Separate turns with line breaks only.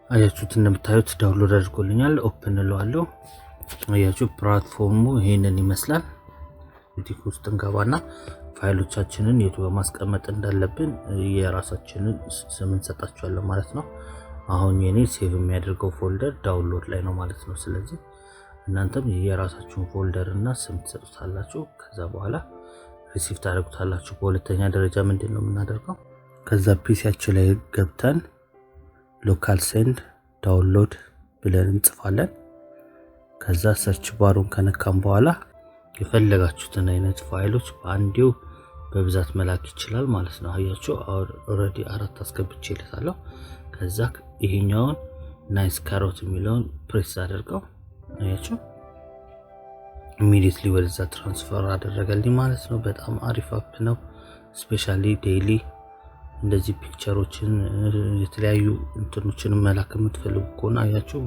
አያችሁት እንደምታዩት ዳውንሎድ አድርጎልኛል። ኦፕን እለዋለሁ። አያችሁ ፕላትፎርሙ ይሄንን ይመስላል። እዚህ ውስጥ እንገባና ፋይሎቻችንን የቱ በማስቀመጥ እንዳለብን የራሳችንን ስም እንሰጣቸዋለን ማለት ነው። አሁን የኔ ሴቭ የሚያደርገው ፎልደር ዳውንሎድ ላይ ነው ማለት ነው። ስለዚህ እናንተም የራሳችሁን ፎልደር እና ስም ትሰጡታላችሁ። ከዛ በኋላ ሪሲቭ ታደርጉታላችሁ። በሁለተኛ ደረጃ ምንድነው የምናደርገው? ከዛ ፒሲያችን ላይ ገብተን ሎካል ሴንድ ዳውንሎድ ብለን እንጽፋለን። ከዛ ሰርች ባሩን ከነካም በኋላ የፈለጋችሁትን አይነት ፋይሎች በአንዴው በብዛት መላክ ይችላል ማለት ነው። አያችሁ ኦሬዲ 4 አስገብቼለታለሁ። ከዛ ይሄኛውን ናይስ ካሮት የሚለውን ፕሬስ አድርገው አያችሁ ኢሚዲየትሊ ወደዛ ትራንስፈር አደረገልኝ ማለት ነው። በጣም አሪፍ አፕ ነው። ስፔሻሊ ዴይሊ እንደዚህ ፒክቸሮችን የተለያዩ እንትኖችን መላክ የምትፈልጉ ከሆነ አያችሁ